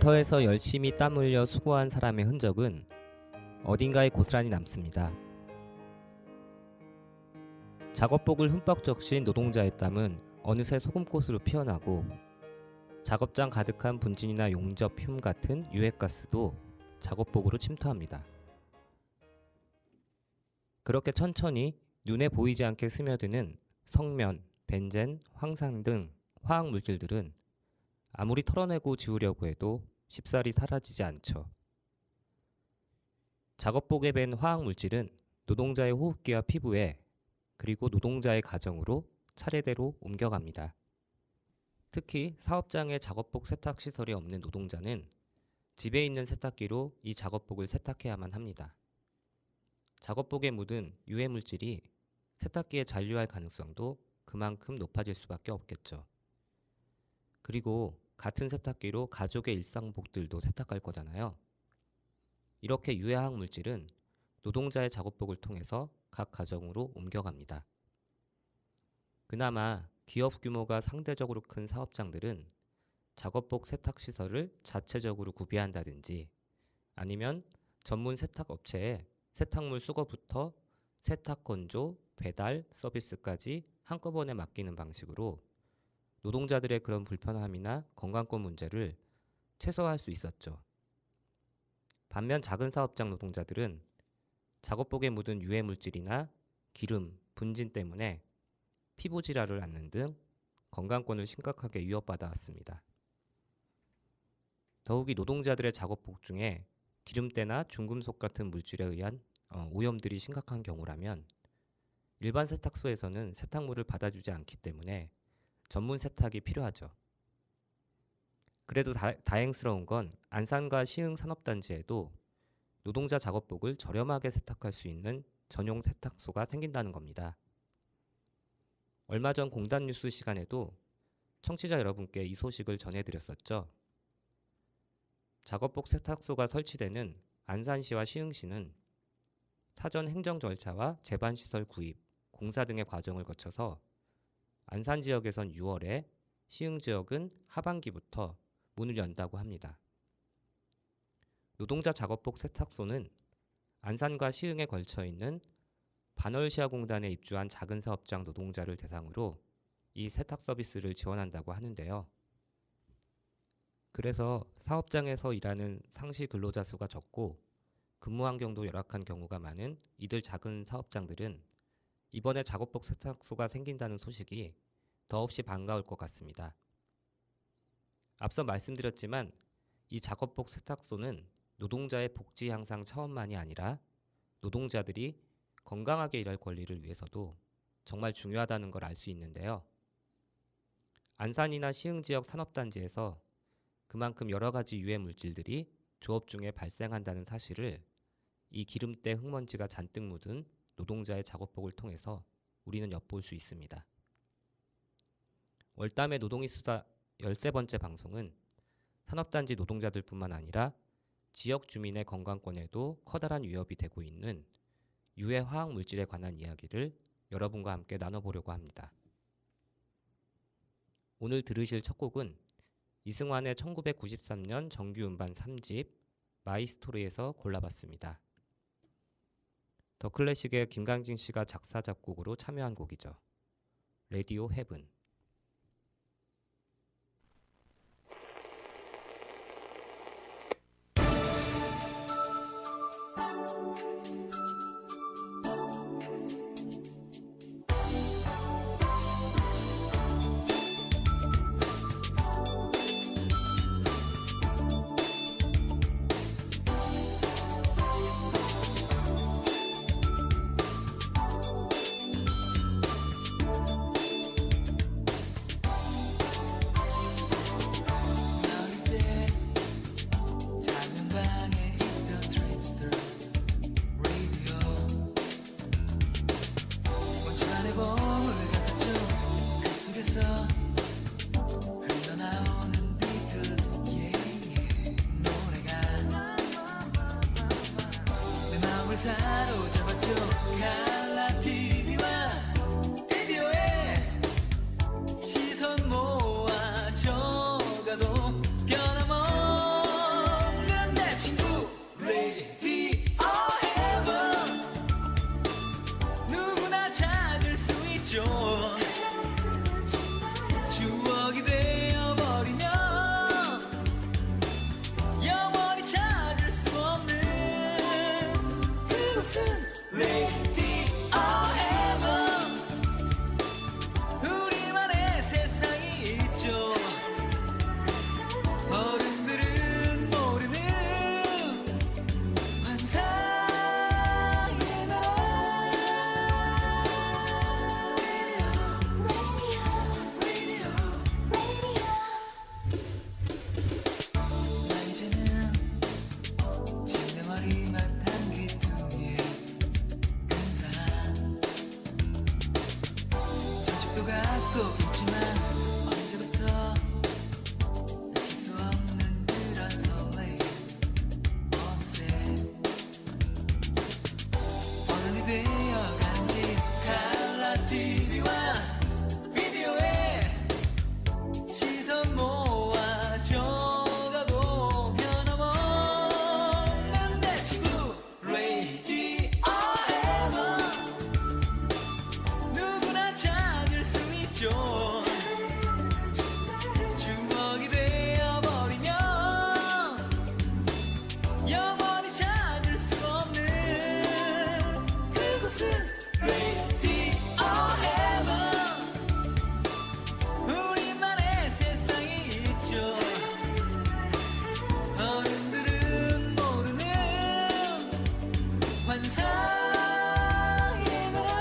일터에서 열심히 땀 흘려 수고한 사람의 흔적은 어딘가에 고스란히 남습니다. 작업복을 흠뻑 적신 노동자의 땀은 어느새 소금꽃으로 피어나고 작업장 가득한 분진이나 용접, 흉 같은 유해가스도 작업복으로 침투합니다. 그렇게 천천히 눈에 보이지 않게 스며드는 석면, 벤젠, 황산 등 화학물질들은 아무리 털어내고 지우려고 해도 쉽사리 사라지지 않죠. 작업복에 밴 화학물질은 노동자의 호흡기와 피부에 그리고 노동자의 가정으로 차례대로 옮겨갑니다. 특히 사업장에 작업복 세탁시설이 없는 노동자는 집에 있는 세탁기로 이 작업복을 세탁해야만 합니다. 작업복에 묻은 유해물질이 세탁기에 잔류할 가능성도 그만큼 높아질 수밖에 없겠죠. 그리고 같은 세탁기로 가족의 일상복들도 세탁할 거잖아요. 이렇게 유해화학 물질은 노동자의 작업복을 통해서 각 가정으로 옮겨갑니다. 그나마 기업 규모가 상대적으로 큰 사업장들은 작업복 세탁시설을 자체적으로 구비한다든지 아니면 전문 세탁업체에 세탁물 수거부터 세탁 건조, 배달, 서비스까지 한꺼번에 맡기는 방식으로 노동자들의 그런 불편함이나 건강권 문제를 최소화할 수 있었죠. 반면 작은 사업장 노동자들은 작업복에 묻은 유해 물질이나 기름, 분진 때문에 피부 질환을 앓는 등 건강권을 심각하게 위협받아 왔습니다. 더욱이 노동자들의 작업복 중에 기름때나 중금속 같은 물질에 의한 오염들이 심각한 경우라면 일반 세탁소에서는 세탁물을 받아주지 않기 때문에 전문 세탁이 필요하죠. 그래도 다행스러운 건 안산과 시흥 산업단지에도 노동자 작업복을 저렴하게 세탁할 수 있는 전용 세탁소가 생긴다는 겁니다. 얼마 전 공단 뉴스 시간에도 청취자 여러분께 이 소식을 전해드렸었죠. 작업복 세탁소가 설치되는 안산시와 시흥시는 사전 행정 절차와 제반시설 구입, 공사 등의 과정을 거쳐서 안산 지역에선 6월에, 시흥 지역은 하반기부터 문을 연다고 합니다. 노동자 작업복 세탁소는 안산과 시흥에 걸쳐 있는 반월시아공단에 입주한 작은 사업장 노동자를 대상으로 이 세탁 서비스를 지원한다고 하는데요. 그래서 사업장에서 일하는 상시 근로자 수가 적고 근무 환경도 열악한 경우가 많은 이들 작은 사업장들은 이번에 작업복 세탁소가 생긴다는 소식이 더없이 반가울 것 같습니다. 앞서 말씀드렸지만 이 작업복 세탁소는 노동자의 복지 향상 차원만이 아니라 노동자들이 건강하게 일할 권리를 위해서도 정말 중요하다는 걸 알 수 있는데요. 안산이나 시흥 지역 산업단지에서 그만큼 여러 가지 유해 물질들이 조업 중에 발생한다는 사실을 이 기름때 흙먼지가 잔뜩 묻은 노동자의 작업복을 통해서 우리는 엿볼 수 있습니다. 월담의 노동이 수다 13번째 방송은 산업단지 노동자들뿐만 아니라 지역 주민의 건강권에도 커다란 위협이 되고 있는 유해 화학 물질에 관한 이야기를 여러분과 함께 나눠보려고 합니다. 오늘 들으실 첫 곡은 이승환의 1993년 정규 음반 3집 마이 스토리에서 골라봤습니다. 더 클래식의 김강진 씨가 작사 작곡으로 참여한 곡이죠. 라디오 헤븐. 사로잡았죠. 칼라 TV와 비디오에 시선 모아져가도 변함없는 그곳은 Radio Heaven. 우리만의 세상이 있죠. 어른들은 모르는 환상의 나라. 나 이제는 신내머리만 한 귀퉁이에 근사한 저축도 갖고 있지만 언제부터 느낄 수 없는 그런 설레임. 어느새 어른이 되어가는지 칼라 TV와 비디오에 시선 모아져가고 변함없는 내 친구 Radio Heaven. 누구나 찾을 수 있죠. 추억이 되어버리면 영원히 찾을 수 없는 그곳은 Radio Heaven. 우리만의 세상이 있죠. 어른들은 모르는 환상의 나라.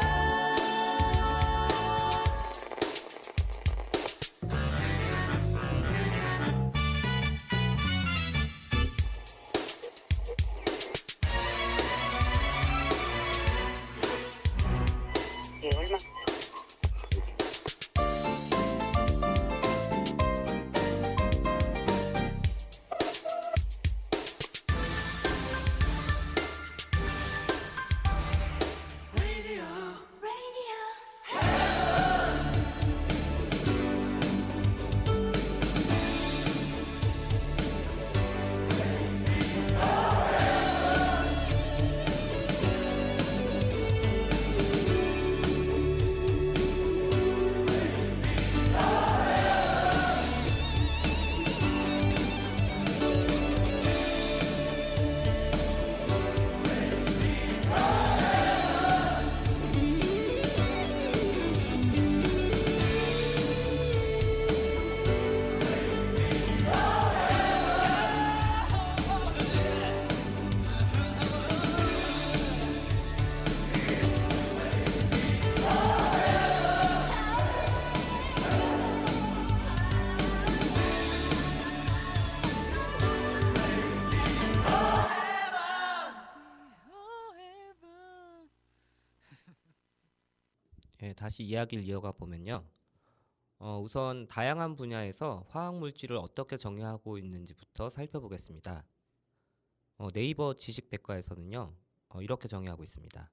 예, 다시 이야기를 이어가 보면요. 우선 다양한 분야에서 화학 물질을 어떻게 정의하고 있는지부터 살펴보겠습니다. 네이버 지식백과에서는요, 이렇게 정의하고 있습니다.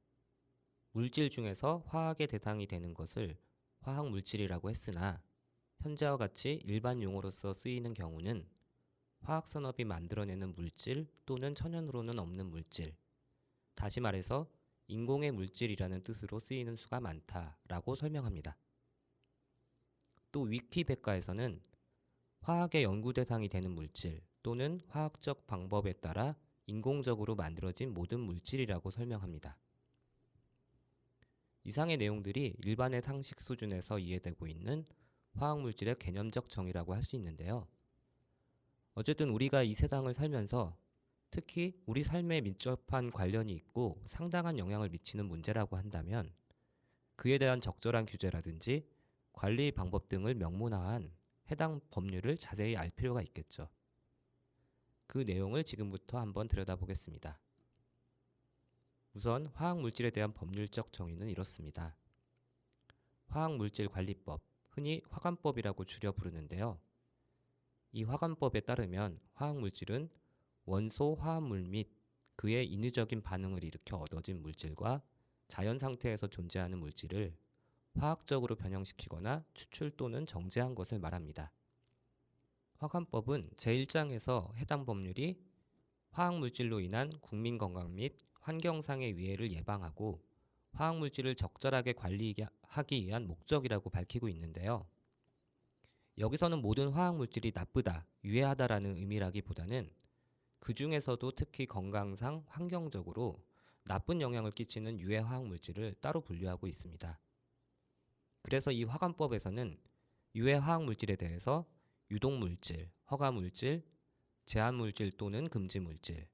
물질 중에서 화학의 대상이 되는 것을 화학 물질이라고 했으나 현재와 같이 일반 용어로서 쓰이는 경우는 화학 산업이 만들어내는 물질 또는 천연으로는 없는 물질, 다시 말해서 인공의 물질이라는 뜻으로 쓰이는 수가 많다라고 설명합니다. 또 위키백과에서는 화학의 연구 대상이 되는 물질 또는 화학적 방법에 따라 인공적으로 만들어진 모든 물질이라고 설명합니다. 이상의 내용들이 일반의 상식 수준에서 이해되고 있는 화학 물질의 개념적 정의라고 할 수 있는데요. 어쨌든 우리가 이 세상을 살면서 특히 우리 삶에 밀접한 관련이 있고 상당한 영향을 미치는 문제라고 한다면 그에 대한 적절한 규제라든지 관리 방법 등을 명문화한 해당 법률을 자세히 알 필요가 있겠죠. 그 내용을 지금부터 한번 들여다보겠습니다. 우선 화학물질에 대한 법률적 정의는 이렇습니다. 화학물질관리법, 흔히 화관법이라고 줄여 부르는데요. 이 화관법에 따르면 화학물질은 원소 화합물 및 그의 인위적인 반응을 일으켜 얻어진 물질과 자연 상태에서 존재하는 물질을 화학적으로 변형시키거나 추출 또는 정제한 것을 말합니다. 화관법은 제1장에서 해당 법률이 화학물질로 인한 국민 건강 및 환경상의 위해를 예방하고 화학물질을 적절하게 관리하기 위한 목적이라고 밝히고 있는데요. 여기서는 모든 화학물질이 나쁘다, 유해하다라는 의미라기보다는 그 중에서도 특히 건강상, 환경적으로 나쁜 영향을 끼치는 유해 화학 물질을 따로 분류하고 있습니다. 그래서 이 화관법에서는 유해 화학 물질에 대해서 유독 물질, 허가 물질, 제한 물질 또는 금지 물질,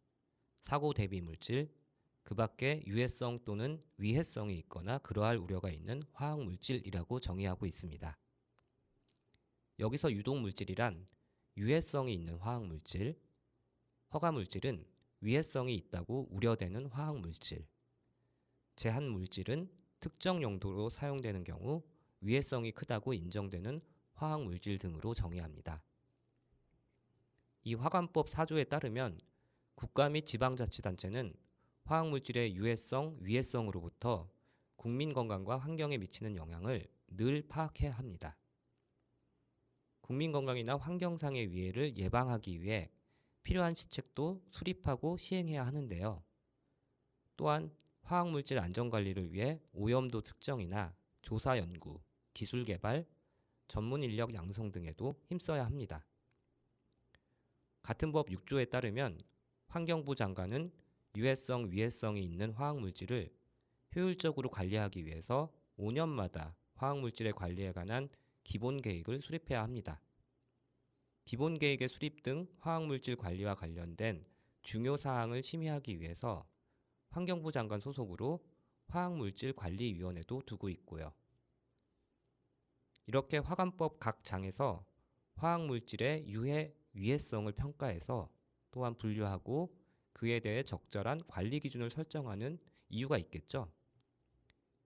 사고 대비 물질, 그 밖에 유해성 또는 위해성이 있거나 그러할 우려가 있는 화학 물질이라고 정의하고 있습니다. 여기서 유독 물질이란 유해성이 있는 화학 물질, 허가 물질은 위해성이 있다고 우려되는 화학 물질, 제한 물질은 특정 용도로 사용되는 경우 위해성이 크다고 인정되는 화학 물질 등으로 정의합니다. 이 화관법 4조에 따르면 국가 및 지방자치단체는 화학물질의 유해성, 위해성으로부터 국민 건강과 환경에 미치는 영향을 늘 파악해야 합니다. 국민 건강이나 환경상의 위해를 예방하기 위해 필요한 시책도 수립하고 시행해야 하는데요. 또한 화학물질 안전관리를 위해 오염도 측정이나 조사 연구, 기술 개발, 전문 인력 양성 등에도 힘써야 합니다. 같은 법 6조에 따르면 환경부 장관은 유해성, 위해성이 있는 화학물질을 효율적으로 관리하기 위해서 5년마다 화학물질의 관리에 관한 기본계획을 수립해야 합니다. 기본계획의 수립 등 화학물질 관리와 관련된 중요 사항을 심의하기 위해서 환경부 장관 소속으로 화학물질관리위원회도 두고 있고요. 이렇게 화관법 각 장에서 화학물질의 유해, 위해성을 평가해서 또한 분류하고 그에 대해 적절한 관리 기준을 설정하는 이유가 있겠죠.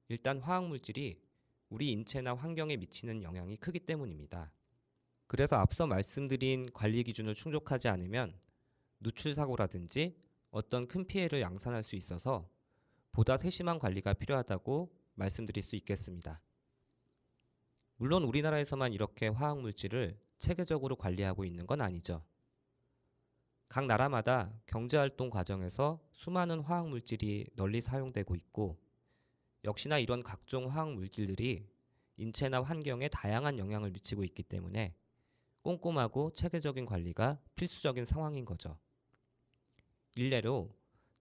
일단 화학물질이 우리 인체나 환경에 미치는 영향이 크기 때문입니다. 그래서 앞서 말씀드린 관리 기준을 충족하지 않으면 누출 사고라든지 어떤 큰 피해를 양산할 수 있어서 보다 세심한 관리가 필요하다고 말씀드릴 수 있겠습니다. 물론 우리나라에서만 이렇게 화학물질을 체계적으로 관리하고 있는 건 아니죠. 각 나라마다 경제활동 과정에서 수많은 화학물질이 널리 사용되고 있고 역시나 이런 각종 화학물질들이 인체나 환경에 다양한 영향을 미치고 있기 때문에 꼼꼼하고 체계적인 관리가 필수적인 상황인 거죠. 일례로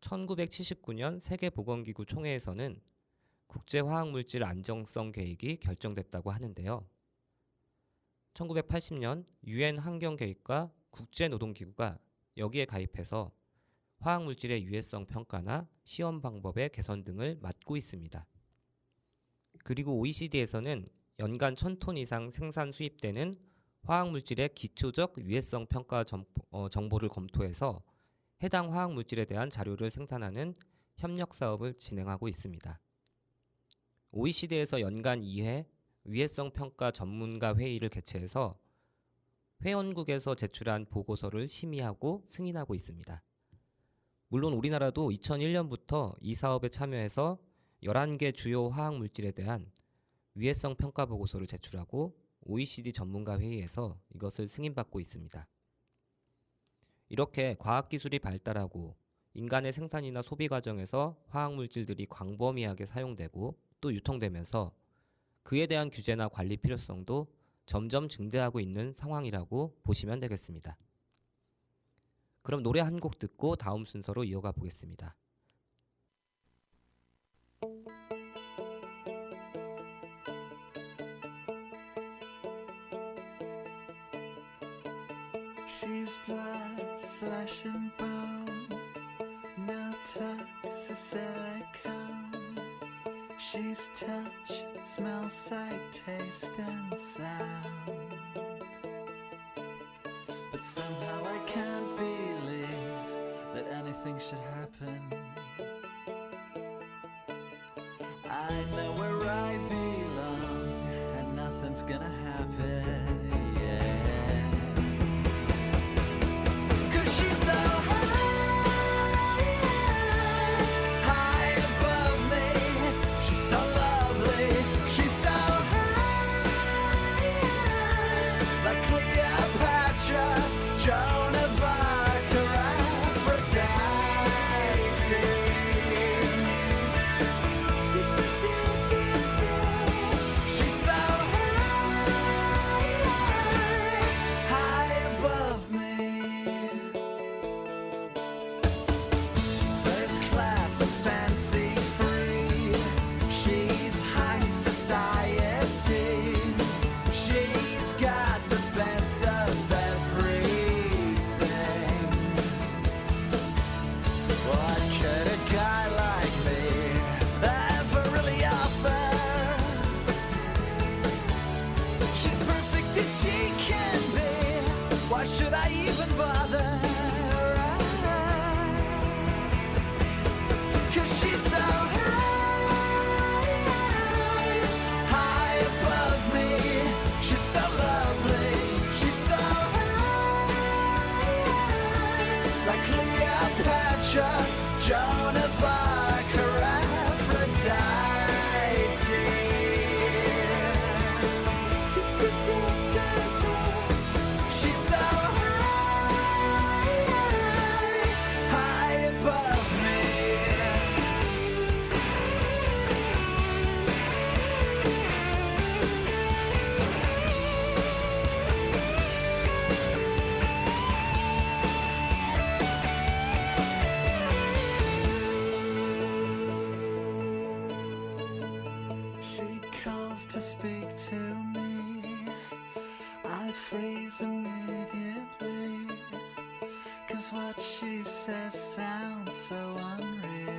1979년 세계보건기구 총회에서는 국제화학물질 안정성 계획이 결정됐다고 하는데요. 1980년 UN 환경계획과 국제노동기구가 여기에 가입해서 화학물질의 유해성 평가나 시험 방법의 개선 등을 맡고 있습니다. 그리고 OECD에서는 연간 1000톤 이상 생산 수입되는 화학물질의 기초적 유해성 평가 정보를 검토해서 해당 화학물질에 대한 자료를 생산하는 협력 사업을 진행하고 있습니다. OECD에서 연간 2회 위해성 평가 전문가 회의를 개최해서 회원국에서 제출한 보고서를 심의하고 승인하고 있습니다. 물론 우리나라도 2001년부터 이 사업에 참여해서 11개 주요 화학물질에 대한 위해성 평가 보고서를 제출하고 OECD 전문가 회의에서 이것을 승인받고 있습니다. 이렇게 과학기술이 발달하고 인간의 생산이나 소비 과정에서 화학물질들이 광범위하게 사용되고 또 유통되면서 그에 대한 규제나 관리 필요성도 점점 증대하고 있는 상황이라고 보시면 되겠습니다. 그럼 노래 한 곡 듣고 다음 순서로 이어가 보겠습니다. She's blood, flesh and bone. No tox or silicone. She's touch, smell, sight, taste and sound. But somehow I can't believe that anything should happen. I know where I belong and nothing's gonna happen. Yeah. 'Cause she's so high above me. She's so lovely. She's so high, like Cleopatra, Joan of Arc, or Aphrodite. She's so high Joan of Arc or Aphrodite. She's so high above me. She calls to speak to me. I freeze immediately, 'cause what she says sounds so unreal.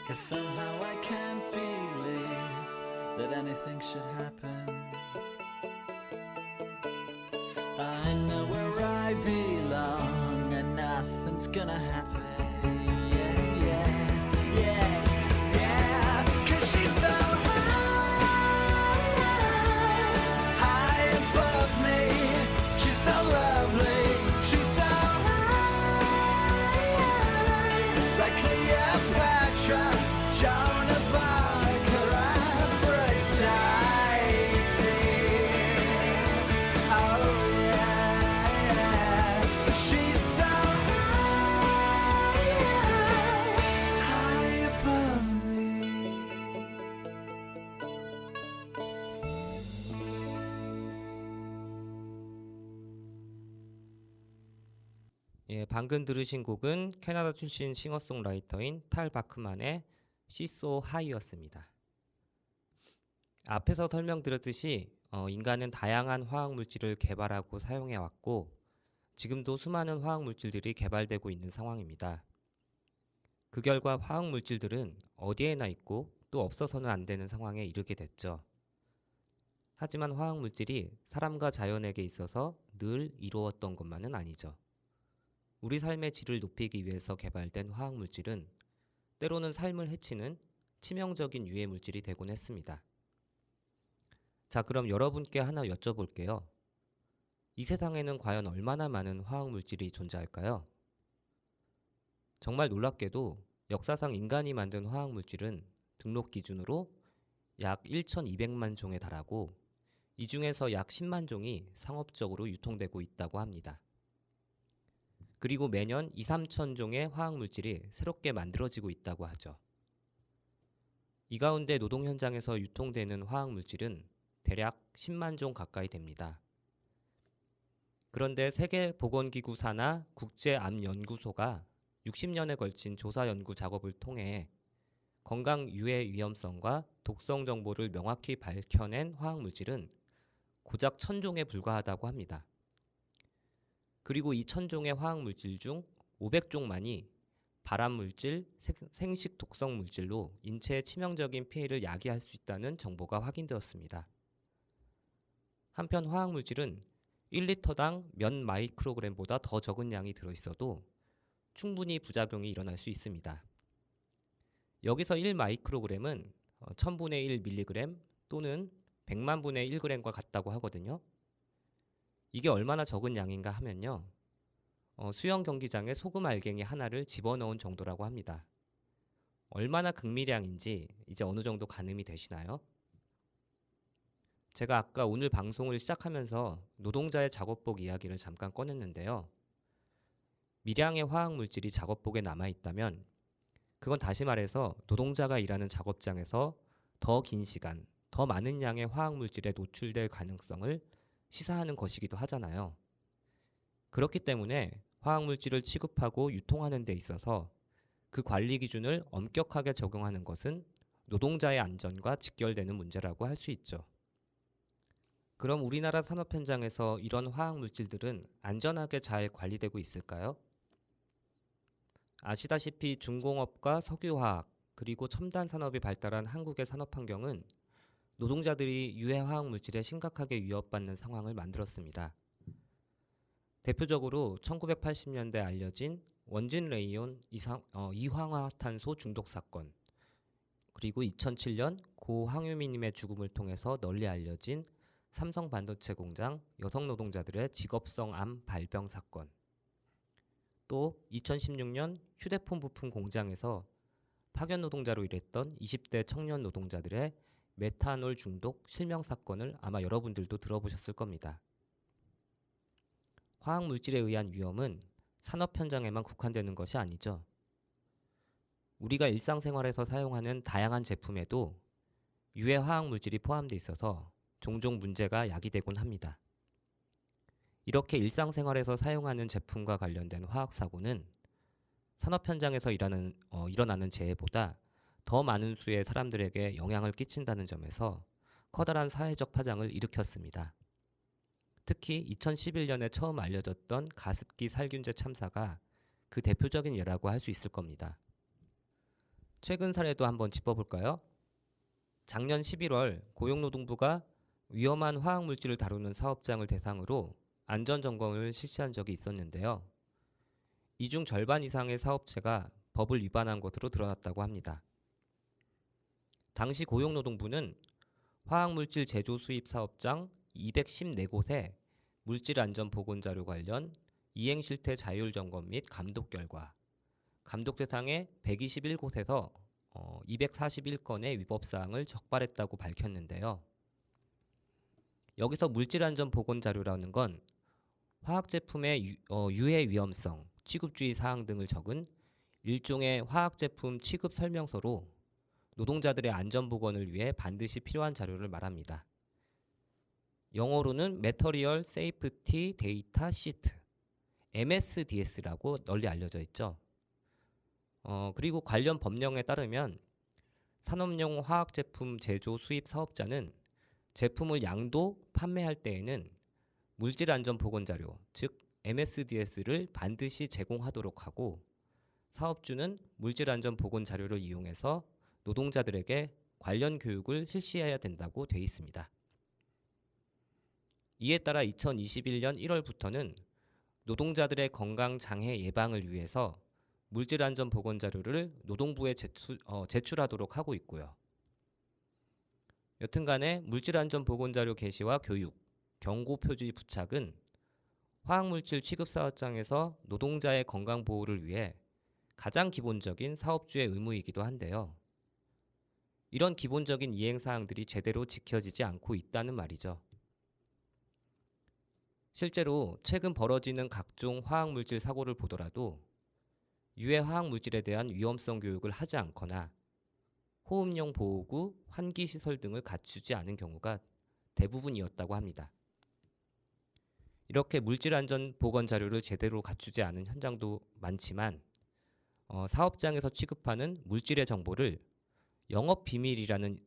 'Cause somehow I can't believe that anything should happen. I know where I belong and nothing's gonna happen. Yeah, yeah, yeah, yeah. 'Cause she's so high above me. She's so lovely. She's so like Cleopatra, Joan of Arc or Aphrodite. Oh yeah, she's so high above me. 예, 방금 들으신 곡은 캐나다 출신 싱어송라이터인 탈 바크만의 She's So High였습니다. 앞에서 설명드렸듯이 인간은 다양한 화학물질을 개발하고 사용해왔고 지금도 수많은 화학물질들이 개발되고 있는 상황입니다. 그 결과 화학물질들은 어디에나 있고 또 없어서는 안 되는 상황에 이르게 됐죠. 하지만 화학물질이 사람과 자연에게 있어서 늘 이루었던 것만은 아니죠. 우리 삶의 질을 높이기 위해서 개발된 화학물질은 때로는 삶을 해치는 치명적인 유해물질이 되곤 했습니다. 자, 그럼 여러분께 하나 여쭤볼게요. 이 세상에는 과연 얼마나 많은 화학물질이 존재할까요? 정말 놀랍게도 역사상 인간이 만든 화학물질은 등록 기준으로 약 1,200만 종에 달하고 이 중에서 약 10만 종이 상업적으로 유통되고 있다고 합니다. 그리고 매년 2, 3천 종의 화학물질이 새롭게 만들어지고 있다고 하죠. 이 가운데 노동 현장에서 유통되는 화학물질은 대략 10만 종 가까이 됩니다. 그런데 세계보건기구 산하 국제암연구소가 60년에 걸친 조사 연구 작업을 통해 건강 유해 위험성과 독성 정보를 명확히 밝혀낸 화학물질은 고작 1,000종에 불과하다고 합니다. 그리고 이 1,000종의 화학물질 중 500종만이 발암물질, 생식 독성 물질로 인체에 치명적인 피해를 야기할 수 있다는 정보가 확인되었습니다. 한편 화학물질은 1리터당 몇 마이크로그램보다 더 적은 양이 들어있어도 충분히 부작용이 일어날 수 있습니다. 여기서 1 마이크로그램은 1000분의 1 밀리그램 또는 100만 분의 1g과 같다고 하거든요. 이게 얼마나 적은 양인가 하면요. 수영 경기장에 소금 알갱이 하나를 집어넣은 정도라고 합니다. 얼마나 극미량인지 이제 어느 정도 가늠이 되시나요? 제가 아까 오늘 방송을 시작하면서 노동자의 작업복 이야기를 잠깐 꺼냈는데요. 미량의 화학물질이 작업복에 남아있다면 그건 다시 말해서 노동자가 일하는 작업장에서 더 긴 시간, 더 많은 양의 화학물질에 노출될 가능성을 시사하는 것이기도 하잖아요. 그렇기 때문에 화학물질을 취급하고 유통하는 데 있어서 그 관리 기준을 엄격하게 적용하는 것은 노동자의 안전과 직결되는 문제라고 할 수 있죠. 그럼 우리나라 산업 현장에서 이런 화학물질들은 안전하게 잘 관리되고 있을까요? 아시다시피 중공업과 석유화학 그리고 첨단 산업이 발달한 한국의 산업 환경은 노동자들이 유해 화학물질에 심각하게 위협받는 상황을 만들었습니다. 대표적으로 1980년대 알려진 원진 레이온 이황화탄소 중독 사건, 그리고 2007년 고 황유미님의 죽음을 통해서 널리 알려진 삼성 반도체 공장 여성 노동자들의 직업성 암 발병 사건, 또 2016년 휴대폰 부품 공장에서 파견 노동자로 일했던 20대 청년 노동자들의 메탄올 중독 실명 사건을 아마 여러분들도 들어보셨을 겁니다. 화학 물질에 의한 위험은 산업 현장에만 국한되는 것이 아니죠. 우리가 일상생활에서 사용하는 다양한 제품에도 유해 화학 물질이 포함되어 있어서 종종 문제가 야기되곤 합니다. 이렇게 일상생활에서 사용하는 제품과 관련된 화학 사고는 산업 현장에서 일어나는 재해보다 더 많은 수의 사람들에게 영향을 끼친다는 점에서 커다란 사회적 파장을 일으켰습니다. 특히 2011년에 처음 알려졌던 가습기 살균제 참사가 그 대표적인 예라고 할 수 있을 겁니다. 최근 사례도 한번 짚어볼까요? 작년 11월 고용노동부가 위험한 화학물질을 다루는 사업장을 대상으로 안전점검을 실시한 적이 있었는데요. 이 중 절반 이상의 사업체가 법을 위반한 것으로 드러났다고 합니다. 당시 고용노동부는 화학물질 제조 수입 사업장 214곳에 물질안전보건자료 관련 이행실태 자율점검 및 감독 결과, 감독 대상의 121곳에서 241건의 위법사항을 적발했다고 밝혔는데요. 여기서 물질안전보건자료라는 건 화학제품의 유해 위험성, 취급주의 사항 등을 적은 일종의 화학제품 취급 설명서로 노동자들의 안전보건을 위해 반드시 필요한 자료를 말합니다. 영어로는 Material Safety Data Sheet, MSDS라고 널리 알려져 있죠. 그리고 관련 법령에 따르면 산업용 화학제품 제조 수입 사업자는 제품을 양도 판매할 때에는 물질안전보건자료, 즉 MSDS를 반드시 제공하도록 하고 사업주는 물질안전보건자료를 이용해서 노동자들에게 관련 교육을 실시해야 된다고 돼 있습니다. 이에 따라 2021년 1월부터는 노동자들의 건강장애 예방을 위해서 물질안전보건자료를 노동부에 제출하도록 하고 있고요. 여튼간에 물질안전보건자료 게시와 교육, 경고표지 부착은 화학물질 취급사업장에서 노동자의 건강보호를 위해 가장 기본적인 사업주의 의무이기도 한데요. 이런 기본적인 이행사항들이 제대로 지켜지지 않고 있다는 말이죠. 실제로 최근 벌어지는 각종 화학물질 사고를 보더라도 유해 화학물질에 대한 위험성 교육을 하지 않거나 호흡용 보호구, 환기시설 등을 갖추지 않은 경우가 대부분이었다고 합니다. 이렇게 물질안전보건자료를 제대로 갖추지 않은 현장도 많지만 사업장에서 취급하는 물질의 정보를 영업비밀이라는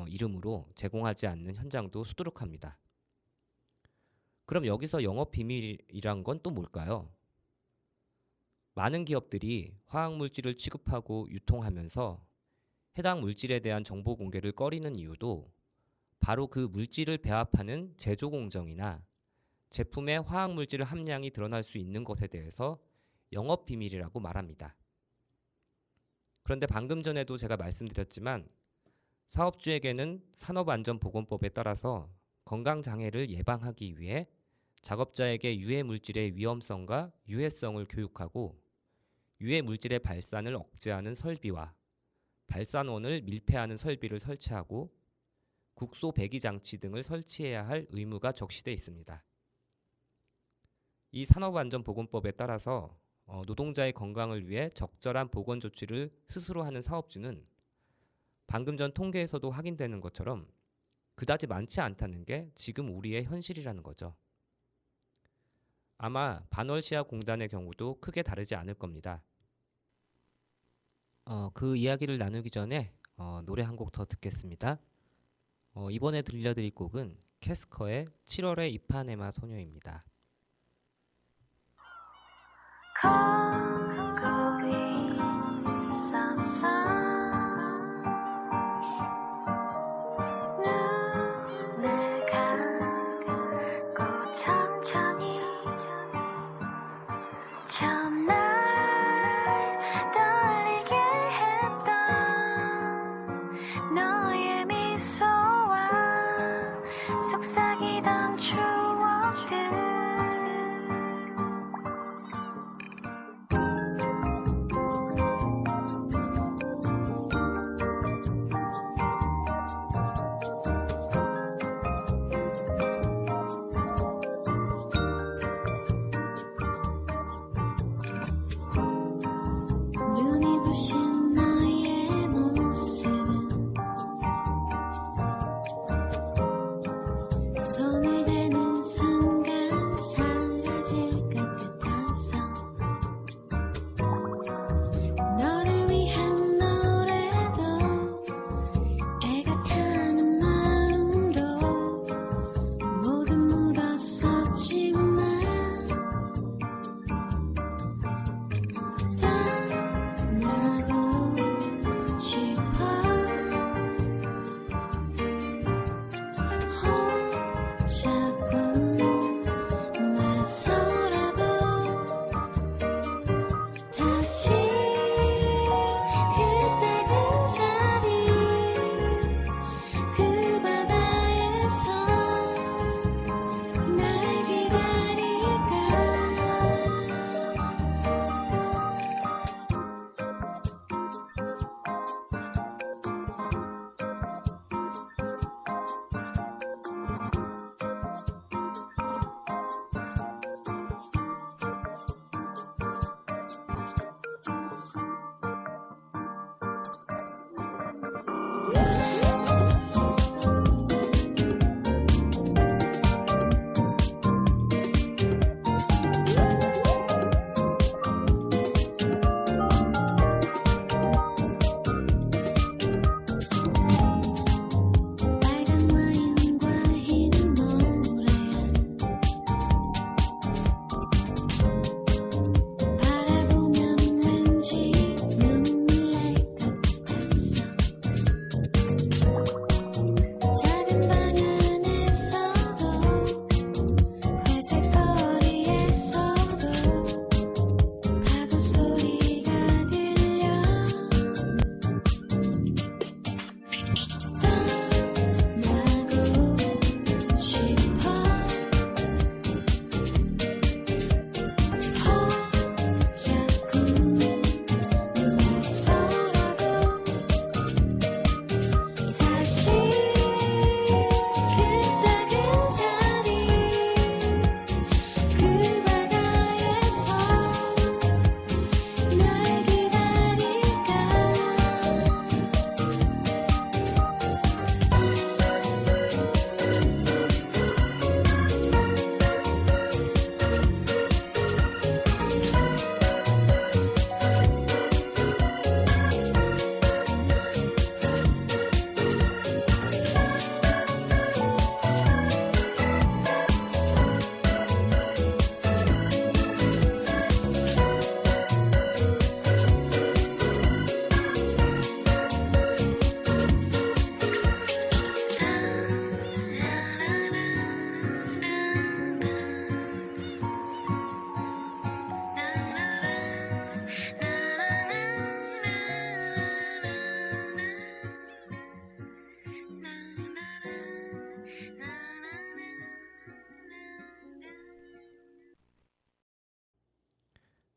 이름으로 제공하지 않는 현장도 수두룩합니다. 그럼 여기서 영업비밀이란 건 또 뭘까요? 많은 기업들이 화학물질을 취급하고 유통하면서 해당 물질에 대한 정보 공개를 꺼리는 이유도 바로 그 물질을 배합하는 제조 공정이나 제품의 화학물질 함량이 드러날 수 있는 것에 대해서 영업비밀이라고 말합니다. 그런데 방금 전에도 제가 말씀드렸지만 사업주에게는 산업안전보건법에 따라서 건강장애를 예방하기 위해 작업자에게 유해 물질의 위험성과 유해성을 교육하고 유해 물질의 발산을 억제하는 설비와 발산원을 밀폐하는 설비를 설치하고 국소 배기 장치 등을 설치해야 할 의무가 적시되어 있습니다. 이 산업안전보건법에 따라서 노동자의 건강을 위해 적절한 보건 조치를 스스로 하는 사업주는 방금 전 통계에서도 확인되는 것처럼 그다지 많지 않다는 게 지금 우리의 현실이라는 거죠. 아마 반월시아공단의 경우도 크게 다르지 않을 겁니다. 그 이야기를 나누기 전에 노래 한 곡 더 듣겠습니다. 이번에 들려드릴 곡은 캐스커의 7월의 이파네마 소녀입니다. 속삭이던 추억들 다시 그때 그 자리 그 바다에서 날 기다릴까. 빨간 와인과 흰 모래알 바라보면 왠지 눈물 날 것 같았어. 작은 방 안에서도 회색 거리에서도 파도 소리가 들려. 떠나고 싶어. 자꾸 낯설어도 다시 그때 그 자리 그 바다에서 날 기다릴까.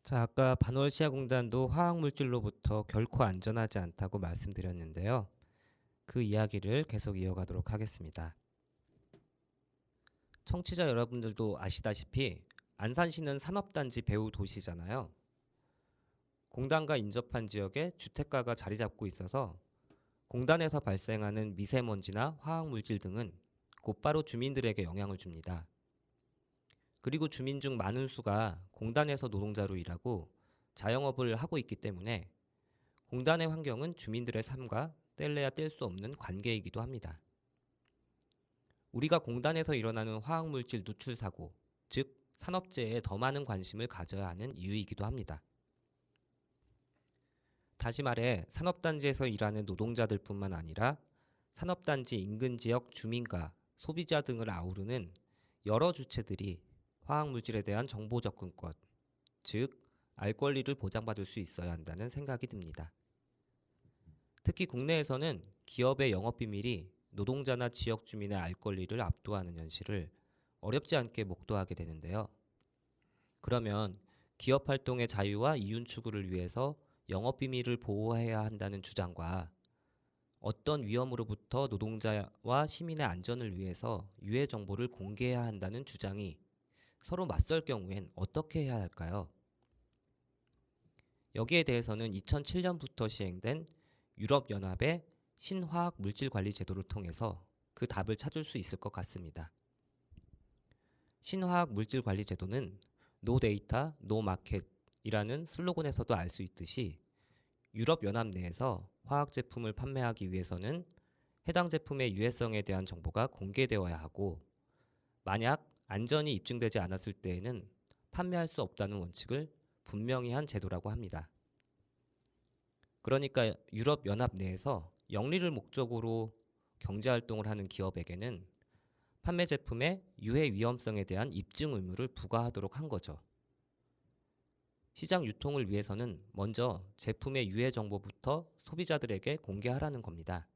자, 아까 반월시아공단도 화학물질로부터 결코 안전하지 않다고 말씀드렸는데요. 그 이야기를 계속 이어가도록 하겠습니다. 청취자 여러분들도 아시다시피 안산시는 산업단지 배후 도시잖아요. 공단과 인접한 지역에 주택가가 자리 잡고 있어서 공단에서 발생하는 미세먼지나 화학물질 등은 곧바로 주민들에게 영향을 줍니다. 그리고 주민 중 많은 수가 공단에서 노동자로 일하고 자영업을 하고 있기 때문에 공단의 환경은 주민들의 삶과 뗄래야 뗄 수 없는 관계이기도 합니다. 우리가 공단에서 일어나는 화학물질 누출 사고, 즉 산업재해에 더 많은 관심을 가져야 하는 이유이기도 합니다. 다시 말해 산업단지에서 일하는 노동자들뿐만 아니라 산업단지 인근 지역 주민과 소비자 등을 아우르는 여러 주체들이 화학물질에 대한 정보 접근권, 즉 알 권리를 보장받을 수 있어야 한다는 생각이 듭니다. 특히 국내에서는 기업의 영업비밀이 노동자나 지역 주민의 알 권리를 압도하는 현실을 어렵지 않게 목도하게 되는데요. 그러면 기업 활동의 자유와 이윤 추구를 위해서 영업비밀을 보호해야 한다는 주장과 어떤 위험으로부터 노동자와 시민의 안전을 위해서 유해 정보를 공개해야 한다는 주장이 서로 맞설 경우엔 어떻게 해야 할까요? 여기에 대해서는 2007년부터 시행된 유럽연합의 신화학 물질 관리 제도를 통해서 그 답을 찾을 수 있을 것 같습니다. 신화학 물질 관리 제도는 No Data, No Market이라는 슬로건에서도 알 수 있듯이 유럽연합 내에서 화학 제품을 판매하기 위해서는 해당 제품의 유해성에 대한 정보가 공개되어야 하고, 만약 안전이 입증되지 않았을 때에는 판매할 수 없다는 원칙을 분명히 한 제도라고 합니다. 그러니까 유럽연합 내에서 영리를 목적으로 경제활동을 하는 기업에게는 판매 제품의 유해 위험성에 대한 입증 의무를 부과하도록 한 거죠. 시장 유통을 위해서는 먼저 제품의 유해 정보부터 소비자들에게 공개하라는 겁니다.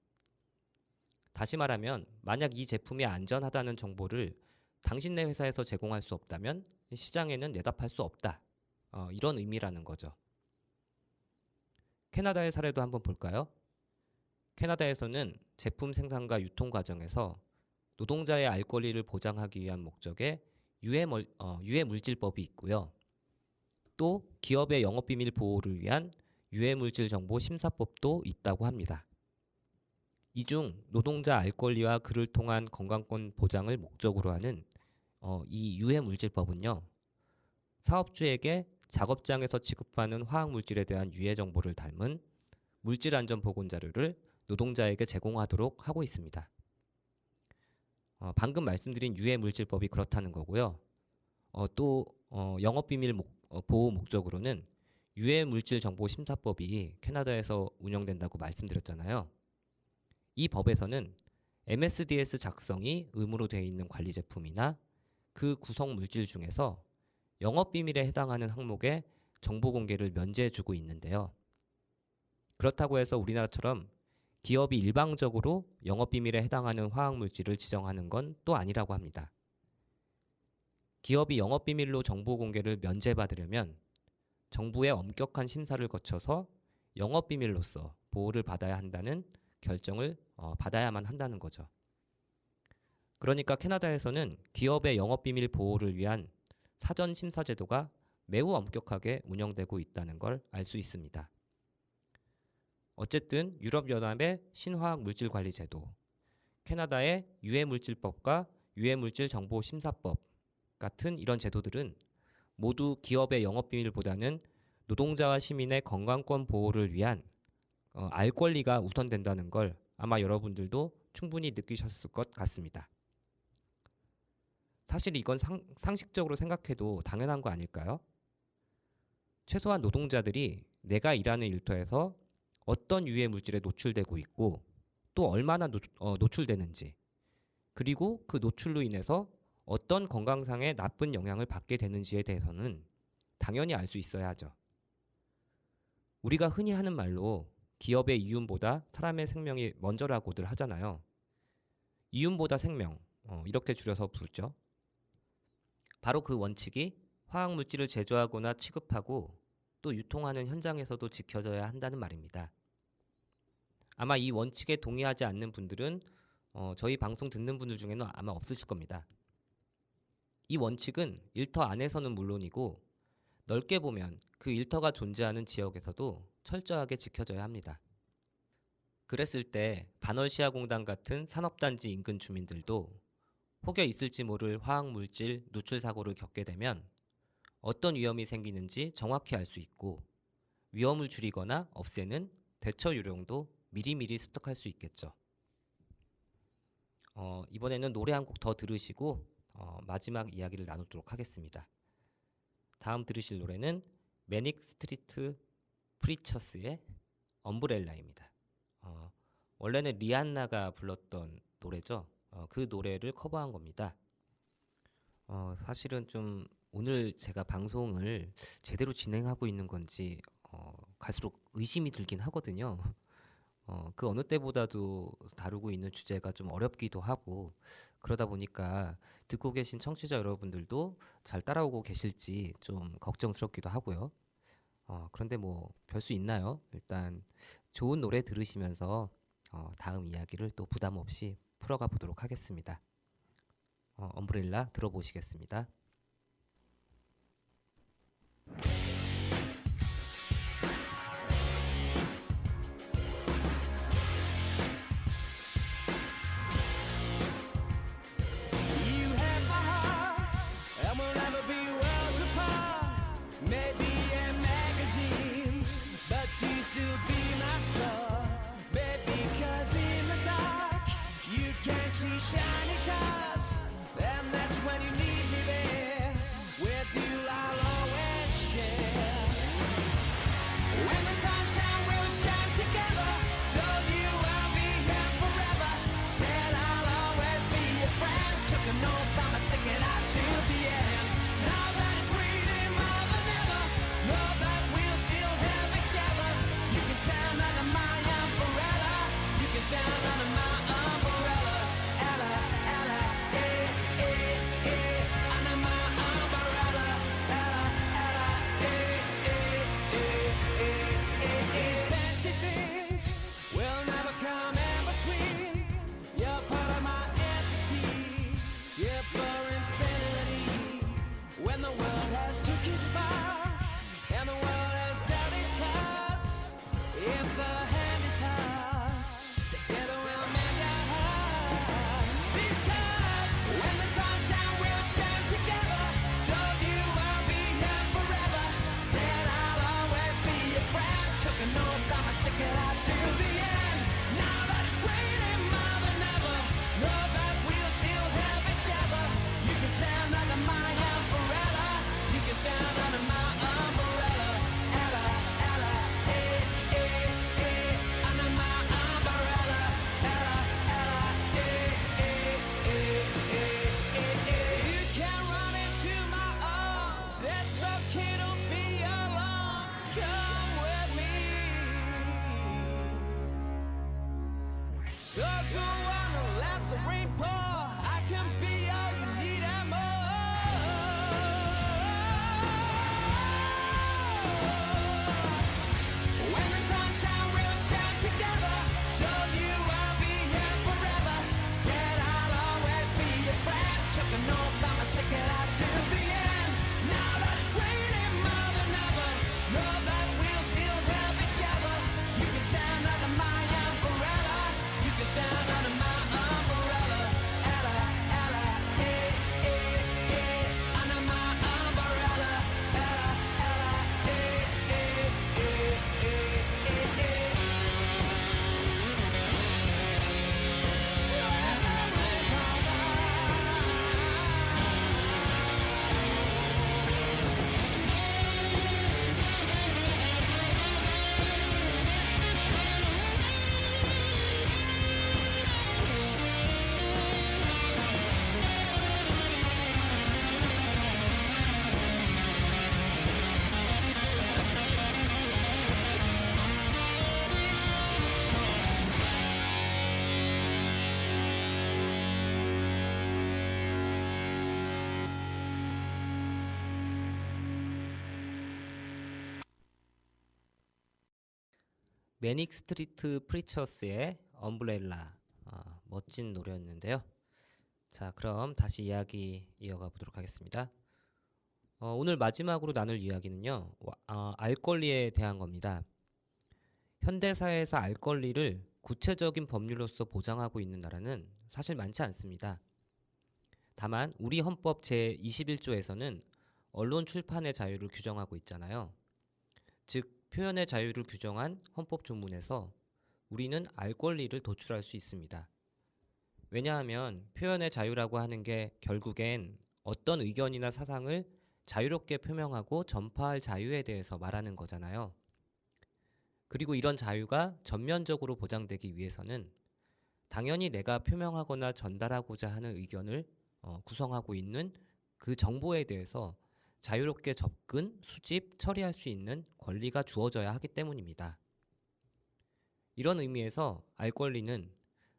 다시 말하면 만약 이 제품이 안전하다는 정보를 당신네 회사에서 제공할 수 없다면 시장에는 내다 팔 수 없다. 이런 의미라는 거죠. 캐나다의 사례도 한번 볼까요? 캐나다에서는 제품 생산과 유통 과정에서 노동자의 알 권리를 보장하기 위한 목적의 유해 물질법이 있고요. 또 기업의 영업비밀 보호를 위한 유해 물질 정보 심사법도 있다고 합니다. 이 중 노동자 알 권리와 그를 통한 건강권 보장을 목적으로 하는 이 유해 물질법은요. 사업주에게 작업장에서 취급하는 화학 물질에 대한 유해 정보를 담은 물질 안전 보건 자료를 노동자에게 제공하도록 하고 있습니다. 방금 말씀드린 유해 물질법이 그렇다는 거고요. 또 영업비밀 보호 목적으로는 유해 물질 정보 심사법이 캐나다에서 운영된다고 말씀드렸잖아요. 이 법에서는 MSDS 작성이 의무로 되어 있는 관리 제품이나 그 구성 물질 중에서 영업비밀에 해당하는 항목의 정보 공개를 면제해주고 있는데요. 그렇다고 해서 우리나라처럼 기업이 일방적으로 영업비밀에 해당하는 화학물질을 지정하는 건 또 아니라고 합니다. 기업이 영업비밀로 정보 공개를 면제받으려면 정부의 엄격한 심사를 거쳐서 영업비밀로서 보호를 받아야 한다는 결정을 받아야만 한다는 거죠. 그러니까 캐나다에서는 기업의 영업비밀 보호를 위한 사전 심사 제도가 매우 엄격하게 운영되고 있다는 걸 알 수 있습니다. 어쨌든 유럽연합의 신화학물질관리제도, 캐나다의 유해물질법과 유해물질정보심사법 같은 이런 제도들은 모두 기업의 영업비밀보다는 노동자와 시민의 건강권 보호를 위한 알 권리가 우선된다는 걸 아마 여러분들도 충분히 느끼셨을 것 같습니다. 사실 이건 상식적으로 생각해도 당연한 거 아닐까요? 최소한 노동자들이 내가 일하는 일터에서 어떤 유해 물질에 노출되고 있고 또 얼마나 노출되는지, 그리고 그 노출로 인해서 어떤 건강상의 나쁜 영향을 받게 되는지에 대해서는 당연히 알 수 있어야 하죠. 우리가 흔히 하는 말로 기업의 이윤보다 사람의 생명이 먼저라고들 하잖아요. 이윤보다 생명, 이렇게 줄여서 부르죠. 바로 그 원칙이 화학물질을 제조하거나 취급하고 또 유통하는 현장에서도 지켜져야 한다는 말입니다. 아마 이 원칙에 동의하지 않는 분들은 저희 방송 듣는 분들 중에는 아마 없으실 겁니다. 이 원칙은 일터 안에서는 물론이고 넓게 보면 그 일터가 존재하는 지역에서도 철저하게 지켜져야 합니다. 그랬을 때 반월시아공단 같은 산업단지 인근 주민들도 혹여 있을지 모를 화학물질 누출 사고를 겪게 되면 어떤 위험이 생기는지 정확히 알 수 있고 위험을 줄이거나 없애는 대처 요령도 미리미리 습득할 수 있겠죠. 이번에는 노래 한 곡 더 들으시고 마지막 이야기를 나누도록 하겠습니다. 다음 들으실 노래는 매닉 스트리트 프리처스의 엄브렐라입니다. 원래는 리안나가 불렀던 노래죠. 그 노래를 커버한 겁니다. 사실은 좀 오늘 제가 방송을 제대로 진행하고 있는 건지 갈수록 의심이 들긴 하거든요. 그 어느 때보다도 다루고 있는 주제가 좀 어렵기도 하고 그러다 보니까 듣고 계신 청취자 여러분들도 잘 따라오고 계실지 좀 걱정스럽기도 하고요. 그런데 뭐 별 수 있나요? 일단 좋은 노래 들으시면서 다음 이야기를 또 부담 없이 풀어가 보도록 하겠습니다. 엄브렐라 들어보시겠습니다. You have my heart, and we'll never be worlds apart. Maybe in magazines, but you still be my star. Baby, 'cause in the dark, you can't see shiny cars. And that's when you need me there. With you, I'll always share. If the hand is hard, together we'll make it hard. Because when the sunshine will shine together, told you I'll be here forever. Said I'll always be your friend. Took an oath, I'ma stick it out to the end. Now that it's raining more than ever, know that we'll still have each other. You can stand under my umbrella. You can stand under my umbrella. Ella, Ella, eh, eh, eh. Under my umbrella. Ella, Ella, eh, eh, eh, eh, eh, eh. You can run into my arms. It's okay to be alone. Come with me. So go on and let the rain pour. I can be all you need and more. When the sunshine will shine together, told you I'll be here forever. Said I'll always be your friend. Took an oath, I'ma stick it out to the end. Now that it's raining more than ever, know that we'll still have each other. You can stand under my umbrella. You can stand under my umbrella. Ella, Ella, eh, eh, eh. Under my umbrella. Ella, Ella, eh, eh, eh, eh, eh, eh. 매닉 스트리트 프리처스의 엄브렐라, 멋진 노래였는데요. 자, 그럼 다시 이야기 이어가 보도록 하겠습니다. 오늘 마지막으로 나눌 이야기는요, 알 권리에 대한 겁니다. 현대사회에서 알 권리를 구체적인 법률로서 보장하고 있는 나라는 사실 많지 않습니다. 다만 우리 헌법 제21조에서는 언론 출판의 자유를 규정하고 있잖아요. 즉 표현의 자유를 규정한 헌법 조문에서 우리는 알 권리를 도출할 수 있습니다. 왜냐하면 표현의 자유라고 하는 게 결국엔 어떤 의견이나 사상을 자유롭게 표명하고 전파할 자유에 대해서 말하는 거잖아요. 그리고 이런 자유가 전면적으로 보장되기 위해서는 당연히 내가 표명하거나 전달하고자 하는 의견을 구성하고 있는 그 정보에 대해서 자유롭게 접근, 수집, 처리할 수 있는 권리가 주어져야 하기 때문입니다. 이런 의미에서 알 권리는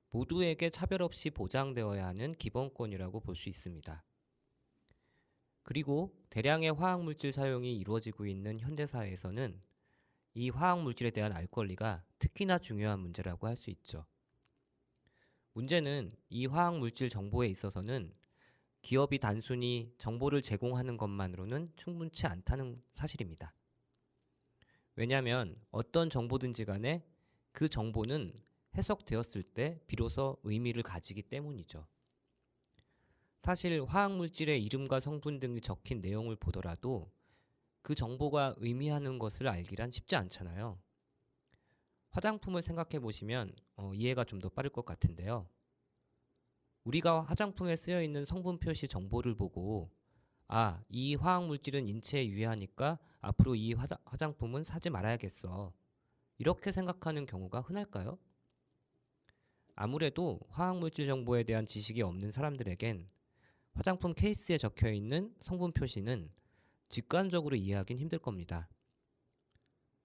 모두에게 차별 없이 보장되어야 하는 기본권이라고 볼 수 있습니다. 그리고 대량의 화학물질 사용이 이루어지고 있는 현대사회에서는 이 화학물질에 대한 알 권리가 특히나 중요한 문제라고 할 수 있죠. 문제는 이 화학물질 정보에 있어서는 기업이 단순히 정보를 제공하는 것만으로는 충분치 않다는 사실입니다. 왜냐하면 어떤 정보든지 간에 그 정보는 해석되었을 때 비로소 의미를 가지기 때문이죠. 사실 화학물질의 이름과 성분 등이 적힌 내용을 보더라도 그 정보가 의미하는 것을 알기란 쉽지 않잖아요. 화장품을 생각해 보시면 이해가 좀 더 빠를 것 같은데요. 우리가 화장품에 쓰여 있는 성분 표시 정보를 보고 이 화학물질은 인체에 유해하니까 앞으로 이 화장품은 사지 말아야겠어. 이렇게 생각하는 경우가 흔할까요? 아무래도 화학물질 정보에 대한 지식이 없는 사람들에겐 화장품 케이스에 적혀 있는 성분 표시는 직관적으로 이해하긴 힘들 겁니다.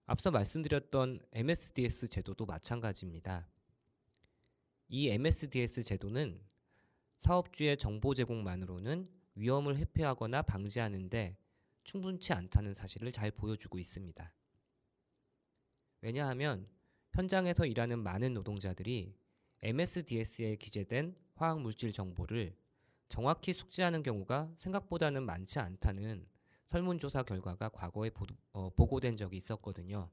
앞서 말씀드렸던 MSDS 제도도 마찬가지입니다. 이 MSDS 제도는 사업주의 정보 제공만으로는 위험을 회피하거나 방지하는데 충분치 않다는 사실을 잘 보여주고 있습니다. 왜냐하면 현장에서 일하는 많은 노동자들이 MSDS에 기재된 화학물질 정보를 정확히 숙지하는 경우가 생각보다는 많지 않다는 설문조사 결과가 과거에 보고된 적이 있었거든요.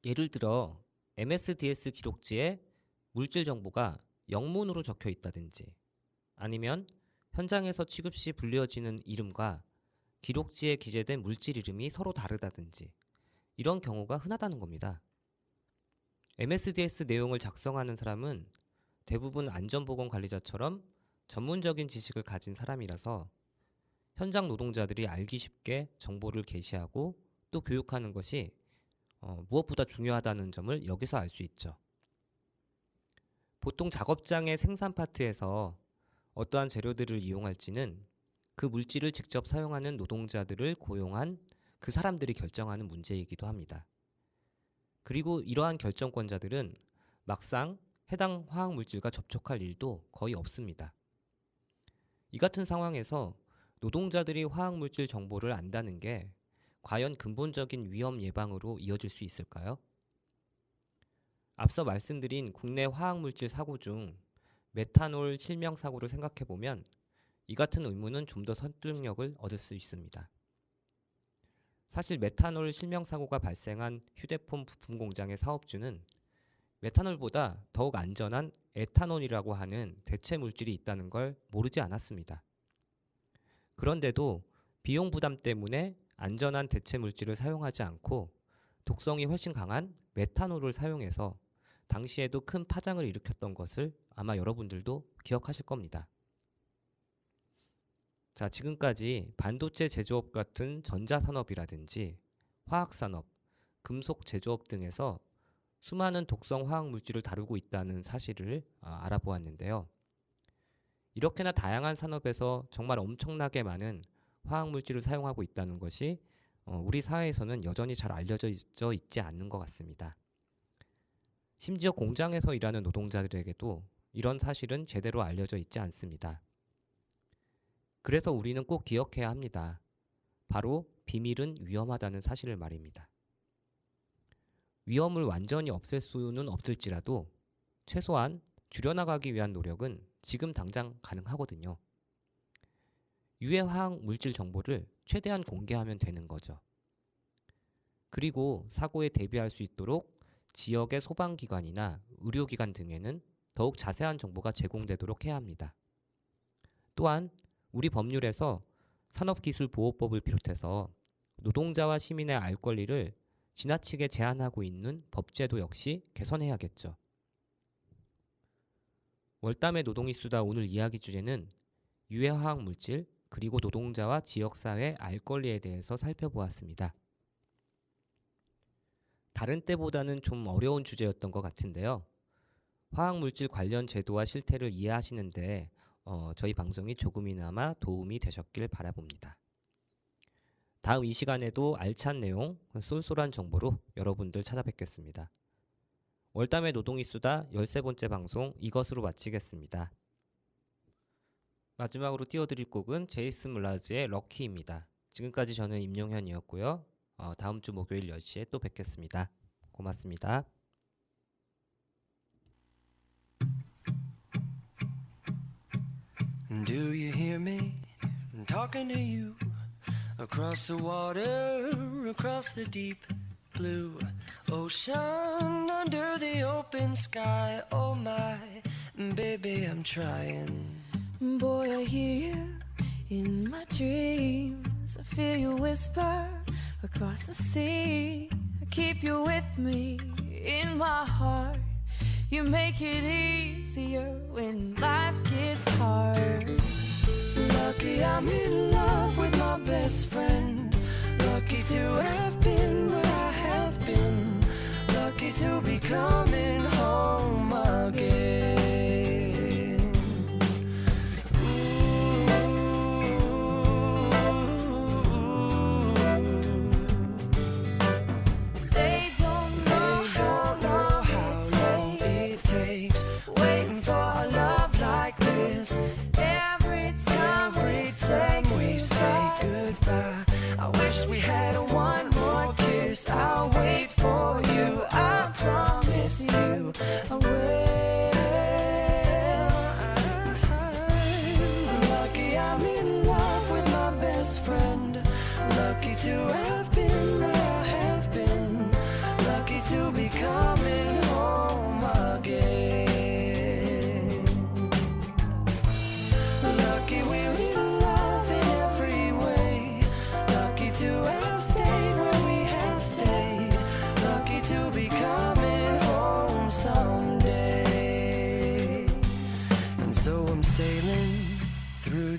예를 들어 MSDS 기록지에 물질 정보가 영문으로 적혀 있다든지 아니면 현장에서 취급 시 불려지는 이름과 기록지에 기재된 물질 이름이 서로 다르다든지 이런 경우가 흔하다는 겁니다. MSDS 내용을 작성하는 사람은 대부분 안전보건관리자처럼 전문적인 지식을 가진 사람이라서 현장 노동자들이 알기 쉽게 정보를 게시하고 또 교육하는 것이 무엇보다 중요하다는 점을 여기서 알 수 있죠. 보통 작업장의 생산 파트에서 어떠한 재료들을 이용할지는 그 물질을 직접 사용하는 노동자들을 고용한 그 사람들이 결정하는 문제이기도 합니다. 그리고 이러한 결정권자들은 막상 해당 화학 물질과 접촉할 일도 거의 없습니다. 이 같은 상황에서 노동자들이 화학 물질 정보를 안다는 게 과연 근본적인 위험 예방으로 이어질 수 있을까요? 앞서 말씀드린 국내 화학물질 사고 중 메탄올 실명 사고를 생각해보면 이 같은 의문은 좀 더 설득력을 얻을 수 있습니다. 사실 메탄올 실명 사고가 발생한 휴대폰 부품 공장의 사업주는 메탄올보다 더욱 안전한 에탄올이라고 하는 대체 물질이 있다는 걸 모르지 않았습니다. 그런데도 비용 부담 때문에 안전한 대체 물질을 사용하지 않고 독성이 훨씬 강한 메탄올을 사용해서 당시에도 큰 파장을 일으켰던 것을 아마 여러분들도 기억하실 겁니다. 자, 지금까지 반도체 제조업 같은 전자산업이라든지 화학산업, 금속 제조업 등에서 수많은 독성 화학 물질을 다루고 있다는 사실을 알아보았는데요. 이렇게나 다양한 산업에서 정말 엄청나게 많은 화학 물질을 사용하고 있다는 것이 우리 사회에서는 여전히 잘 알려져 있지 않는 것 같습니다. 심지어 공장에서 일하는 노동자들에게도 이런 사실은 제대로 알려져 있지 않습니다. 그래서 우리는 꼭 기억해야 합니다. 바로 비밀은 위험하다는 사실을 말입니다. 위험을 완전히 없앨 수는 없을지라도 최소한 줄여나가기 위한 노력은 지금 당장 가능하거든요. 유해 화학 물질 정보를 최대한 공개하면 되는 거죠. 그리고 사고에 대비할 수 있도록 지역의 소방기관이나 의료기관 등에는 더욱 자세한 정보가 제공되도록 해야 합니다. 또한 우리 법률에서 산업기술보호법을 비롯해서 노동자와 시민의 알 권리를 지나치게 제한하고 있는 법제도 역시 개선해야겠죠. 월담의 노동이 수다 오늘 이야기 주제는 유해화학 물질 그리고 노동자와 지역사회 알 권리에 대해서 살펴보았습니다. 다른 때보다는 좀 어려운 주제였던 것 같은데요. 화학물질 관련 제도와 실태를 이해하시는데 저희 방송이 조금이나마 도움이 되셨길 바라봅니다. 다음 이 시간에도 알찬 내용, 쏠쏠한 정보로 여러분들 찾아뵙겠습니다. 월담의 노동이 수다 13번째 방송 이것으로 마치겠습니다. 마지막으로 띄워드릴 곡은 제이슨 물라즈의 럭키입니다. 지금까지 저는 임용현이었고요. 다음 주 목요일 10시에 또 뵙겠습니다. 고맙습니다. Do you hear me talking to you across the water, across the deep blue ocean, under the open sky? Oh my baby, I'm trying. Boy, I hear you in my dreams. I feel you whisper across the sea. I keep you with me in my heart. You make it easier when life gets hard. Lucky I'm in love with my best friend. Lucky to have been where I have been. Lucky to be coming home again. They don't know how long it takes Waiting for a love like this. every time Every time we say goodbye, I wish we had one more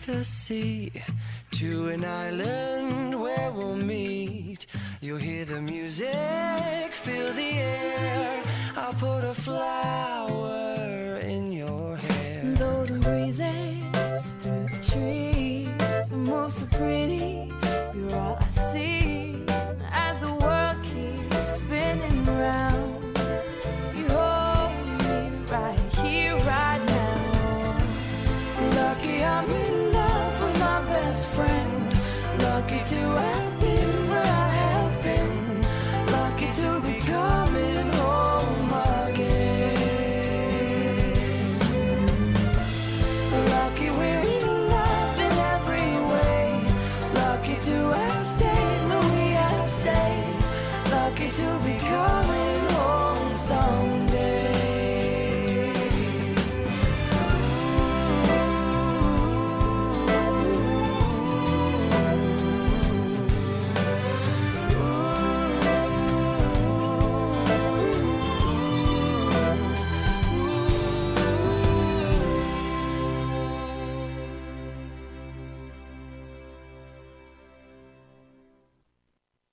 the sea, to an island where we'll meet. You'll hear the music, feel the air. I'll put a flower in your hair. Golden breezes through the trees move so pretty.